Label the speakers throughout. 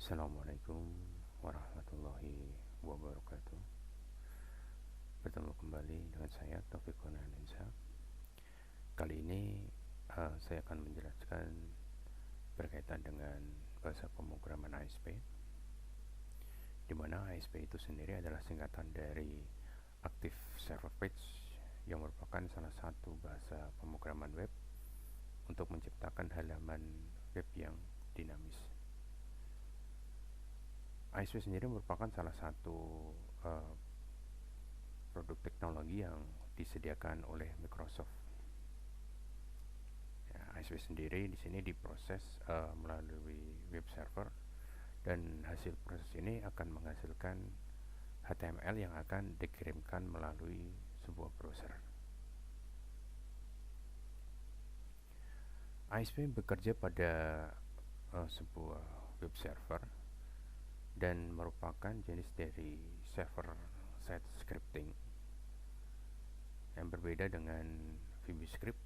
Speaker 1: Assalamualaikum warahmatullahi wabarakatuh. Bertemu kembali dengan saya Taufik Kurniawansyah. Kali ini saya akan menjelaskan berkaitan dengan bahasa pemrograman ASP, di mana ASP itu sendiri adalah singkatan dari Active Server Page, yang merupakan salah satu bahasa pemrograman web untuk menciptakan halaman web yang dinamis. ASP sendiri merupakan salah satu produk teknologi yang disediakan oleh Microsoft. Ya, ASP sendiri di sini diproses melalui web server, dan hasil proses ini akan menghasilkan HTML yang akan dikirimkan melalui sebuah browser. ASP bekerja pada sebuah web server dan merupakan jenis dari server side scripting yang berbeda dengan VBScript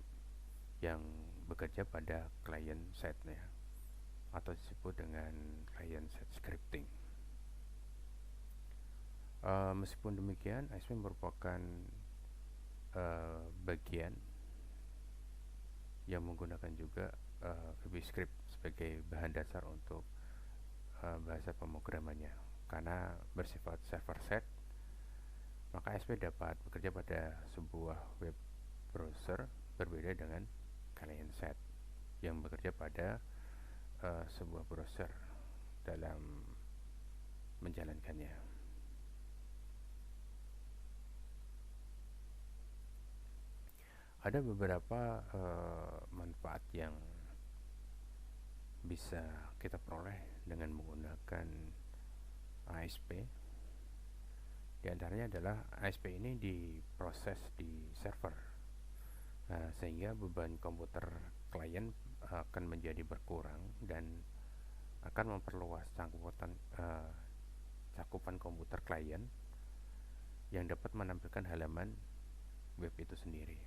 Speaker 1: yang bekerja pada client side ya, atau disebut dengan client side scripting. Meskipun demikian, ASP merupakan bagian yang menggunakan juga VBScript sebagai bahan dasar untuk bahasa pemrogramannya. Karena bersifat server side, maka ASP dapat bekerja pada sebuah web browser berbeda dengan client side yang bekerja pada sebuah browser dalam menjalankannya. Ada beberapa manfaat yang bisa kita peroleh dengan menggunakan ASP. Di antaranya adalah ASP ini diproses di server, sehingga beban komputer klien akan menjadi berkurang dan akan memperluas cakupan komputer klien yang dapat menampilkan halaman web itu sendiri.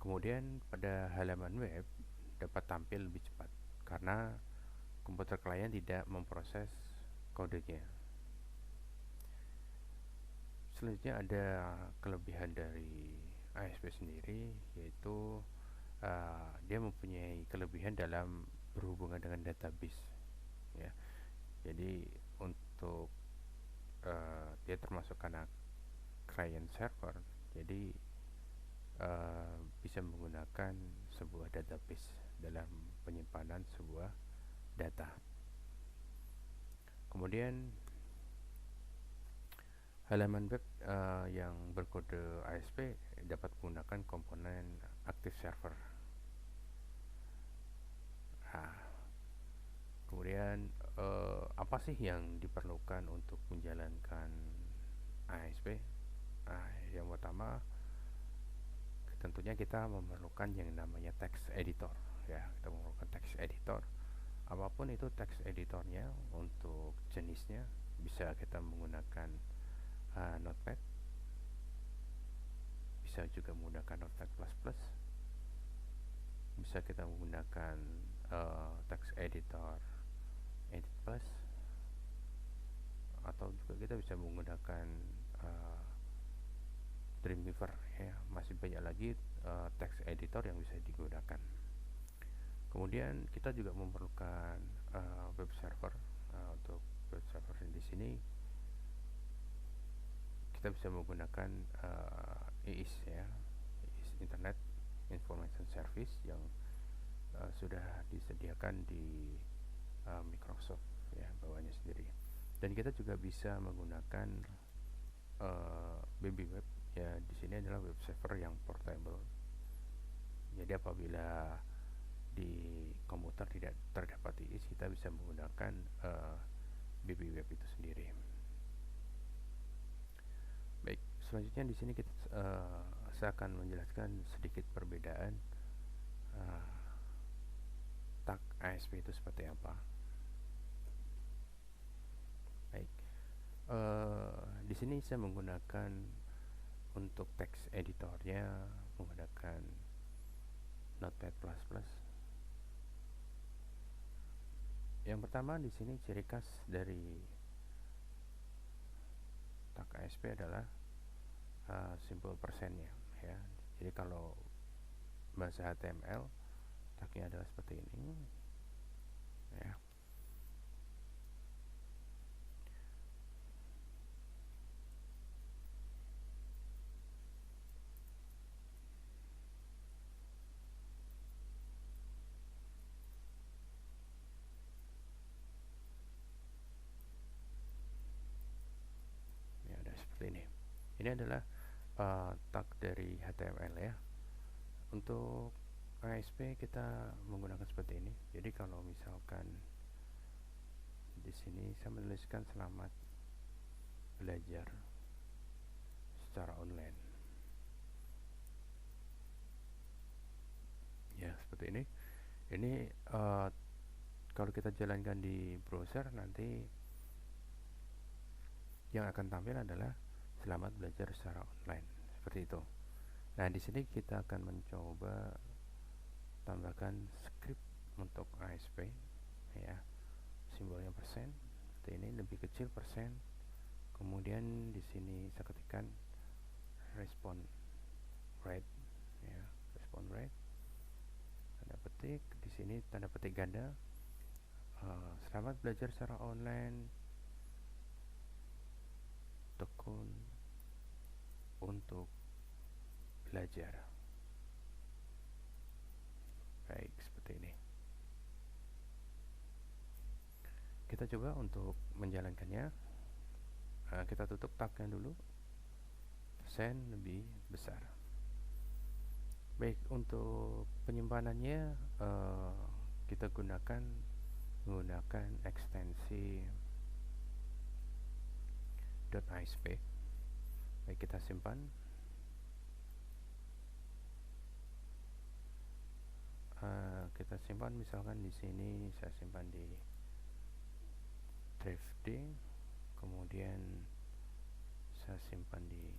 Speaker 1: Kemudian pada halaman web dapat tampil lebih cepat karena komputer klien tidak memproses kodenya. Selanjutnya ada kelebihan dari ASP sendiri, yaitu dia mempunyai kelebihan dalam berhubungan dengan database ya. Jadi untuk dia termasuk karena client server, jadi bisa menggunakan sebuah database dalam penyimpanan sebuah data. Kemudian halaman web yang berkode ASP dapat menggunakan komponen Active Server. Kemudian apa sih yang diperlukan untuk menjalankan ASP? Yang pertama, tentunya kita memerlukan yang namanya text editor ya. Kita memerlukan text editor, apapun itu text editornya. Untuk jenisnya bisa kita menggunakan Notepad, bisa juga menggunakan Notepad++, bisa kita menggunakan text editor Edit Plus, atau juga kita bisa menggunakan Dreamweaver ya. Masih banyak lagi text editor yang bisa digunakan. Kemudian kita juga memerlukan web server. Untuk web server di sini kita bisa menggunakan IIS ya, IIS Internet Information Service yang sudah disediakan di Microsoft ya, bawahnya sendiri. Dan kita juga bisa menggunakan BabyWeb ya. Di sini adalah web server yang portable. Jadi apabila di komputer tidak terdapat IIS, kita bisa menggunakan BabyWeb itu sendiri. Baik, selanjutnya di sini saya akan menjelaskan sedikit perbedaan tag ASP itu seperti apa. Baik, di sini saya menggunakan untuk text editornya menggunakan Notepad++. Yang pertama di sini ciri khas dari tag ASP adalah simbol persennya ya. Jadi kalau bahasa HTML tagnya adalah seperti ini ya. Ya ada seperti ini. Ini adalah tag dari HTML ya. Untuk ASP kita menggunakan seperti ini. Jadi kalau misalkan di sini saya menuliskan selamat belajar secara online. Ya, seperti ini. Ini kalau kita jalankan di browser nanti yang akan tampil adalah selamat belajar secara online. Seperti itu. Nah, di sini kita akan mencoba tambahkan script untuk ASP ya. Simbolnya persen. Seperti ini lebih kecil persen. Kemudian di sini saya ketikkan respon rate ya, respon rate, tanda petik. Di sini tanda petik ganda, selamat belajar secara online, tekun untuk belajar. Baik, seperti ini. Kita coba untuk menjalankannya. Kita tutup tagnya dulu, persen lebih besar. Baik, untuk penyimpanannya kita menggunakan ekstensi .asp. Baik, kita simpan. Kita simpan misalkan di sini saya simpan di drive D, kemudian saya simpan di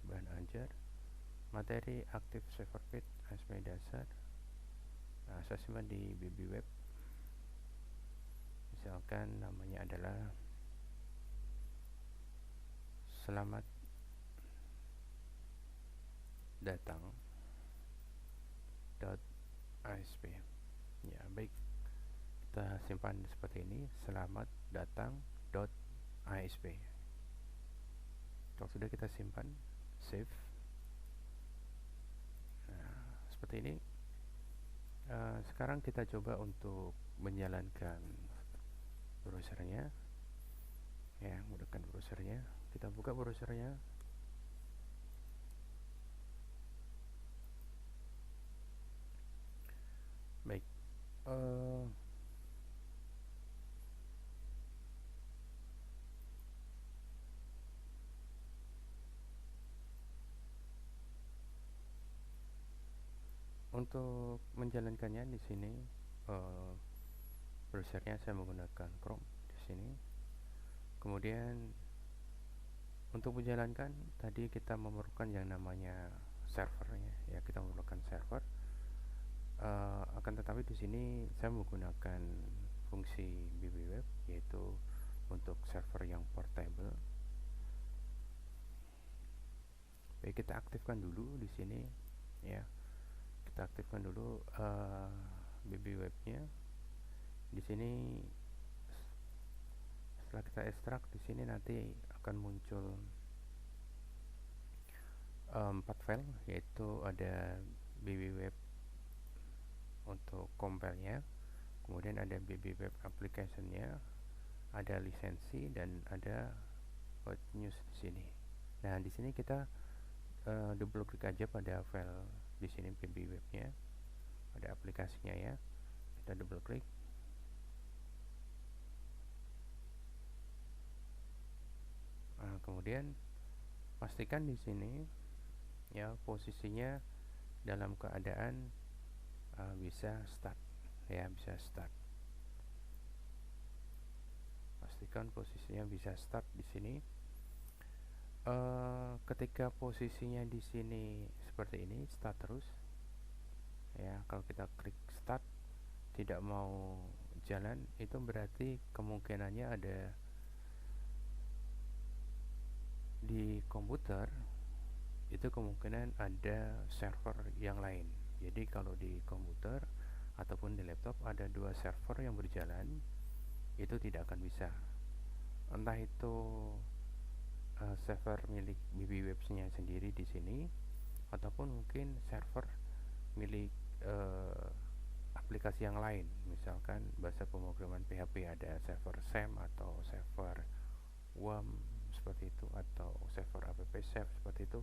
Speaker 1: bahan ajar, materi aktif server page ASP dasar. Nah, saya simpan di BB web, misalkan namanya adalah selamat datang .asp ya. Baik, kita simpan seperti ini, selamat datang .asp. Kalau sudah kita simpan, save. Nah, seperti ini. Sekarang kita coba untuk menjalankan browsernya ya, menggunakan browsernya. Kita buka browsernya. Baik, untuk menjalankannya di sini browsernya saya menggunakan Chrome di sini. Kemudian untuk menjalankan tadi kita memerlukan yang namanya servernya ya, kita memerlukan server. Akan tetapi di sini saya menggunakan fungsi BB web, yaitu untuk server yang portable. Baik, kita aktifkan dulu di sini ya. Kita aktifkan dulu BB webnya. Di sini setelah kita ekstrak, di sini nanti akan muncul 4 file, yaitu ada BB web untuk compile-nya, kemudian ada BB web application-nya, ada lisensi, dan ada hot news di sini. Nah, di sini kita double klik aja pada file di sini BB webnya, ada aplikasinya ya. Kita double klik. Nah, kemudian pastikan di sini ya posisinya dalam keadaan bisa start ya, bisa start. Pastikan posisinya bisa start di sini. Ketika posisinya di sini seperti ini, start terus ya. Kalau kita klik start tidak mau berjalan, itu berarti kemungkinannya ada di komputer, itu kemungkinan ada server yang lain. Jadi kalau di komputer ataupun di laptop ada dua server yang berjalan, itu tidak akan bisa. Entah itu server milik BBWebs-nya sendiri di sini, ataupun mungkin server milik aplikasi yang lain. Misalkan bahasa pemrograman PHP ada server SAM atau server WAM seperti itu, atau server app-safe seperti itu,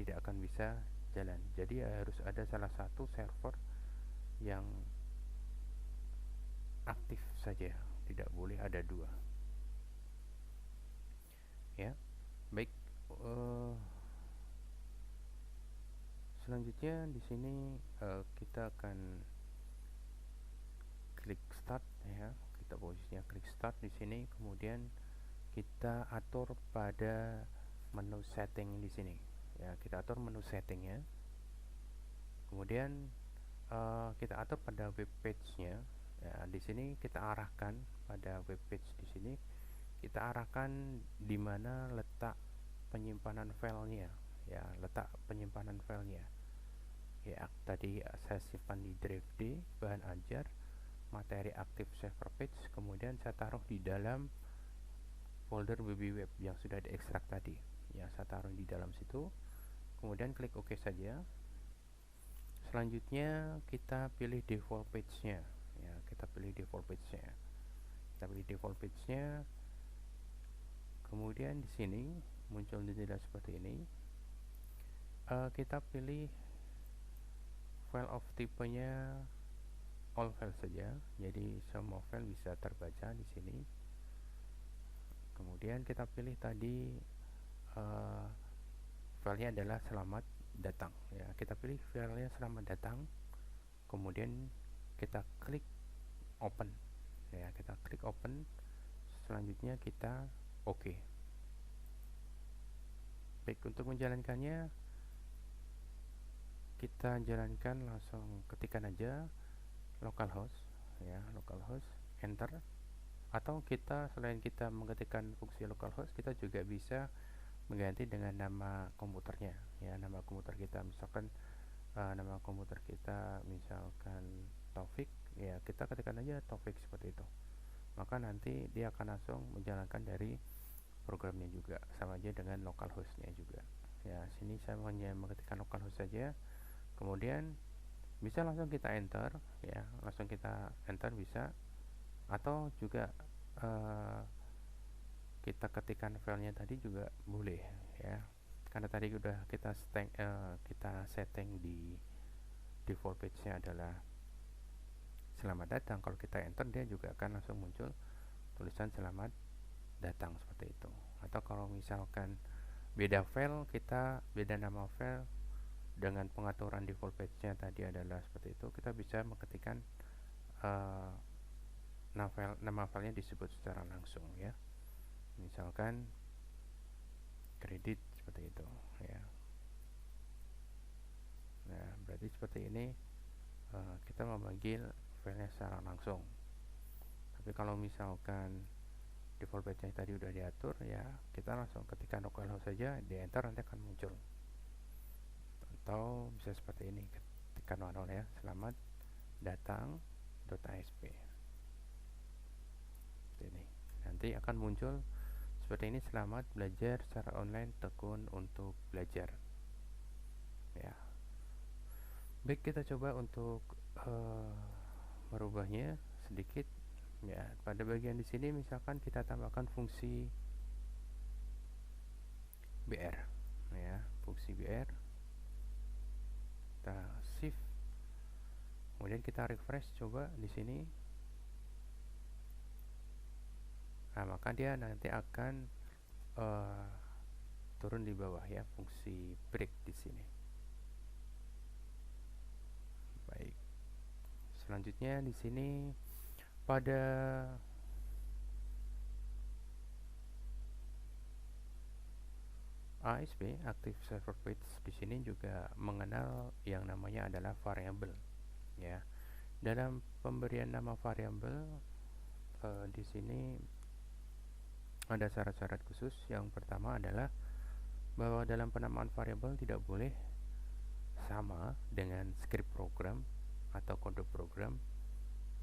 Speaker 1: tidak akan bisa jalan. Jadi harus ada salah satu server yang aktif saja, tidak boleh ada dua. Ya, baik. Selanjutnya di sini kita akan klik start ya. Kita posisinya klik start di sini, kemudian kita atur pada menu setting di sini. Ya, kita atur menu settingnya. Kemudian kita atur pada web page-nya. Ya, di sini kita arahkan pada web page di sini. Kita arahkan di mana letak penyimpanan filenya. Ya, letak penyimpanan filenya. Ya, tadi saya simpan di drive D, bahan ajar, materi aktif server page, kemudian saya taruh di dalam folder BBWeb yang sudah diekstrak tadi. Ya, saya taruh di dalam situ. Kemudian klik OK saja. Selanjutnya kita pilih default page-nya. Ya, kita pilih default page-nya. Kita pilih default page-nya. Kemudian di sini muncul jendela seperti ini. Kita pilih file of tipenya all file saja. Jadi semua file bisa terbaca di sini. Kemudian kita pilih tadi filenya adalah selamat datang. Ya, kita pilih filenya selamat datang. Kemudian kita klik open. Ya, kita klik open. Selanjutnya kita OK. Baik, untuk menjalankannya kita jalankan langsung ketikkan aja localhost ya, localhost enter, atau kita selain kita mengetikkan fungsi localhost, kita juga bisa mengganti dengan nama komputernya ya, nama komputer kita. Misalkan nama komputer kita misalkan Taufik, ya kita ketikkan aja Taufik seperti itu, maka nanti dia akan langsung menjalankan dari programnya juga, sama aja dengan localhostnya juga. Ya, sini saya hanya mengetikkan localhost saja, kemudian bisa langsung kita enter ya, langsung kita enter bisa, atau juga kita ketikkan filenya tadi juga boleh ya, karena tadi udah kita setting di default page-nya adalah selamat datang. Kalau kita enter dia juga akan langsung muncul tulisan selamat datang seperti itu. Atau kalau misalkan beda file, kita beda nama file dengan pengaturan default page-nya tadi adalah seperti itu, kita bisa mengetikkan nama filenya disebut secara langsung ya, misalkan kredit seperti itu ya. Nah, berarti seperti ini kita memanggil filenya secara langsung. Tapi kalau misalkan default page-nya tadi udah diatur ya, kita langsung ketikkan localhost saja, di enter nanti akan muncul. Atau bisa seperti ini, ketikkan manual ya, selamat datang.asp. Seperti ini. Nanti akan muncul seperti ini, selamat belajar secara online, tekun untuk belajar. Ya. Baik, kita coba untuk merubahnya sedikit. Ya, pada bagian di sini misalkan kita tambahkan fungsi BR ya, fungsi BR. Kita shift, kemudian kita refresh coba di sini. Nah, maka dia nanti akan turun di bawah ya, fungsi break di sini. Baik. Selanjutnya di sini pada ASP Active Server Page di sini juga mengenal yang namanya adalah variable ya. Dalam pemberian nama variabel di sini ada syarat-syarat khusus. Yang pertama adalah bahwa dalam penamaan variabel tidak boleh sama dengan script program atau kode program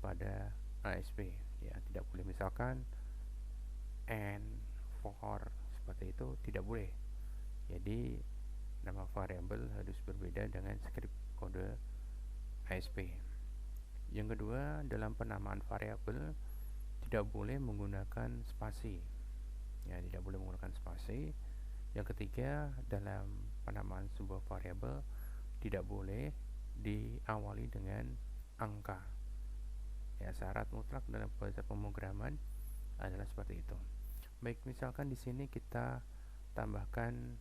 Speaker 1: pada ASP. Ya, tidak boleh misalkan and, for, seperti itu tidak boleh. Jadi nama variabel harus berbeda dengan script kode ASP. Yang kedua, dalam penamaan variabel tidak boleh menggunakan spasi. Ya, tidak boleh menggunakan spasi. Yang ketiga, dalam penamaan sebuah variabel tidak boleh diawali dengan angka. Ya, syarat mutlak dalam bahasa pemrograman adalah seperti itu. Baik, misalkan di sini kita tambahkan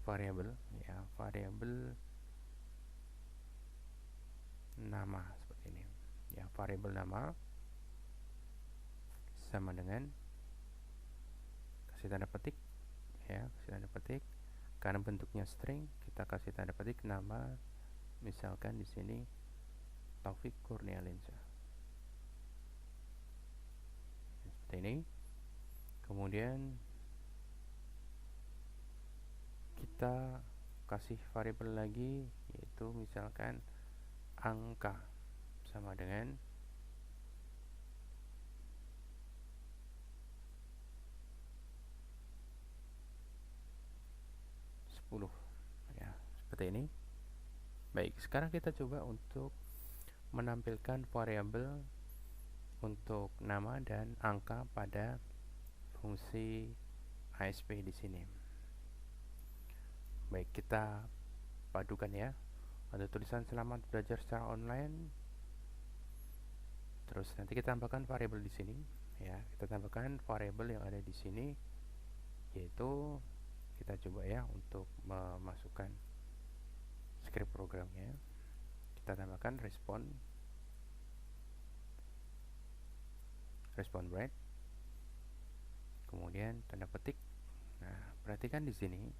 Speaker 1: variabel, ya, variabel nama seperti ini. Ya, variabel nama sama dengan kasih tanda petik, ya, kasih tanda petik. Karena bentuknya string, kita kasih tanda petik nama, misalkan di sini Taufik Kurnialensa. Seperti ini. Kemudian kita kasih variabel lagi, yaitu misalkan angka sama dengan 10. Ya, seperti ini. Baik, sekarang kita coba untuk menampilkan variabel untuk nama dan angka pada fungsi ASP di sini. Baik, kita padukan ya. Ada tulisan selamat belajar secara online. Terus nanti kita tambahkan variabel di sini, ya. Kita tambahkan variabel yang ada di sini, yaitu kita coba ya untuk memasukkan script programnya. Kita tambahkan respon break, kemudian tanda petik. Nah, perhatikan di sini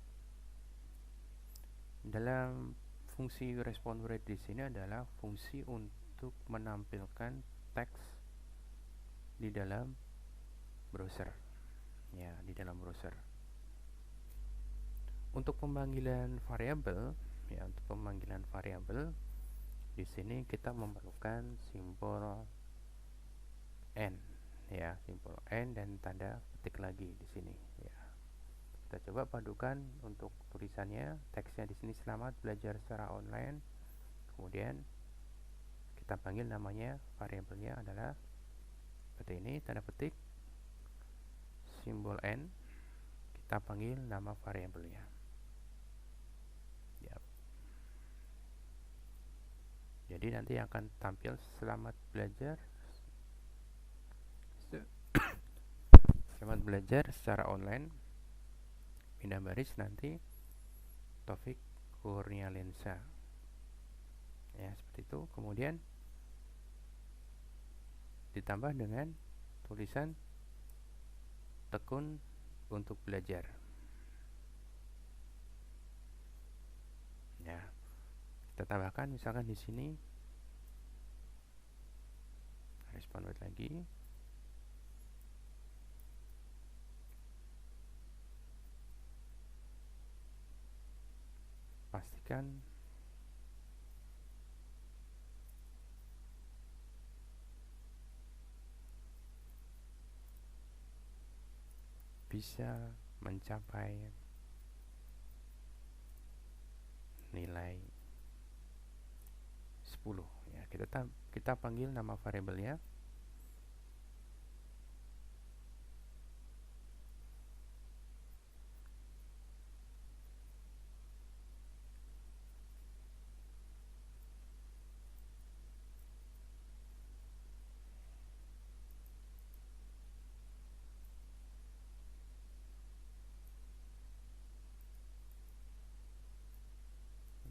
Speaker 1: dalam fungsi respon break di sini adalah fungsi untuk menampilkan teks di dalam browser, ya, di dalam browser. Untuk pemanggilan variabel, ya, untuk pemanggilan variabel di sini kita memerlukan simbol n, ya, simbol n dan tanda petik lagi di sini, ya. Kita coba padukan untuk tulisannya, teksnya di sini selamat belajar secara online. Kemudian kita panggil namanya, variabelnya adalah seperti ini, tanda petik simbol n, kita panggil nama variabelnya. Jadi nanti akan tampil selamat belajar secara online, pindah baris nanti Taufik Kurnialensa, ya, seperti itu. Kemudian ditambah dengan tulisan tekun untuk belajar, ya. Kita tambahkan misalkan di sini respon lagi, pastikan bisa mencapai nilai 10, ya. Kita panggil nama variabelnya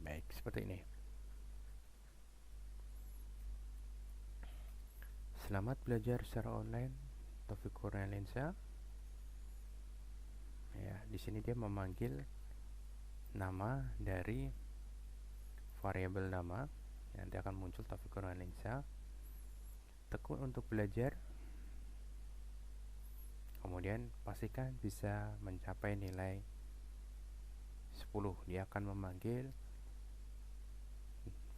Speaker 1: baik seperti ini. Selamat belajar secara online, Taufik Kurnialensa. Ya, di sini dia memanggil nama dari variabel nama. Nanti akan muncul Taufik Kurnialensa. tekun untuk belajar, kemudian pastikan bisa mencapai nilai 10. Dia akan memanggil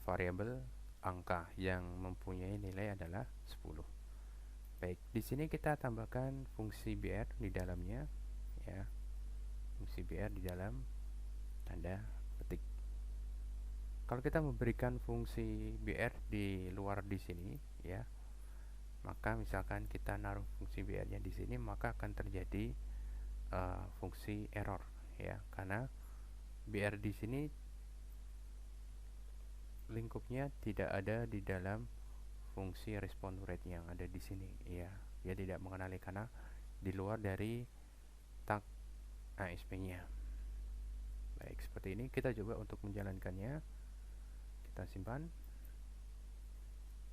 Speaker 1: variabel angka yang mempunyai nilai adalah 10. Baik, di sini kita tambahkan fungsi BR di dalamnya, ya. Fungsi BR di dalam tanda petik. Kalau kita memberikan fungsi BR di luar di sini, ya, maka misalkan kita naruh fungsi BR-nya di sini, maka akan terjadi fungsi error, ya, karena BR di sini lingkupnya tidak ada di dalam fungsi respon rate yang ada di sini, ya. Dia tidak mengenali karena di luar dari tag ASP-nya. Baik, seperti ini. Kita coba untuk menjalankannya. Kita simpan,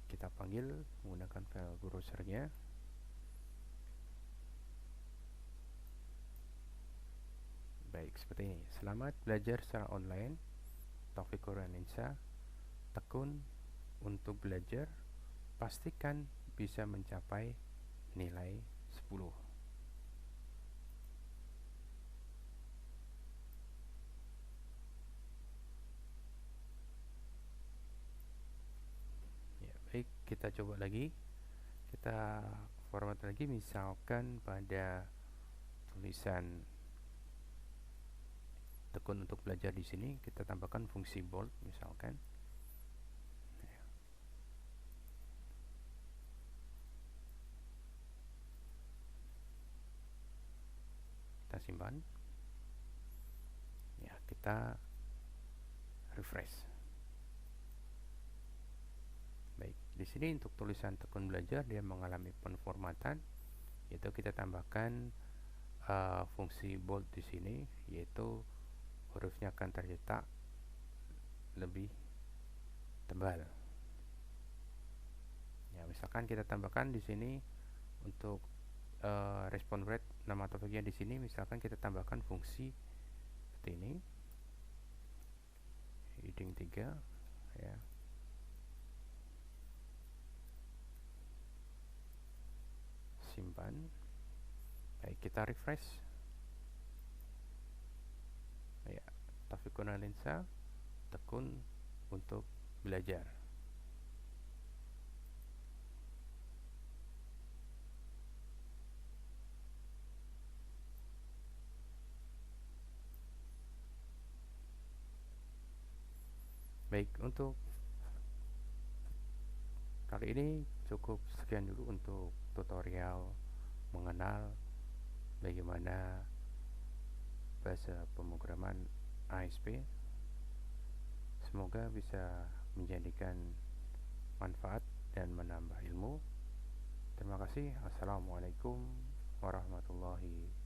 Speaker 1: kita panggil menggunakan file browsernya. Baik, seperti ini. Selamat belajar secara online. Taufik Kurniawansyah. Tekun untuk belajar, pastikan bisa mencapai nilai 10. Ya, baik, kita coba lagi. Kita format lagi, misalkan pada tulisan tekun untuk belajar di sini kita tambahkan fungsi bold misalkan. Kita simpan. Ya, kita refresh. Baik, di sini untuk tulisan tekun belajar dia mengalami penformatan, yaitu kita tambahkan fungsi bold di sini, yaitu hurufnya akan tercetak lebih tebal. Ya, misalkan kita tambahkan di sini untuk respon rate nama topiknya di sini, misalkan kita tambahkan fungsi seperti ini, heading 3, ya. Simpan. Baik, kita refresh. Ya, Taufik Kurniawansyah, tekun untuk belajar. Baik, untuk kali ini cukup sekian dulu untuk tutorial mengenal bagaimana bahasa pemrograman ASP. Semoga bisa menjadikan manfaat dan menambah ilmu. Terima kasih. Assalamualaikum warahmatullahi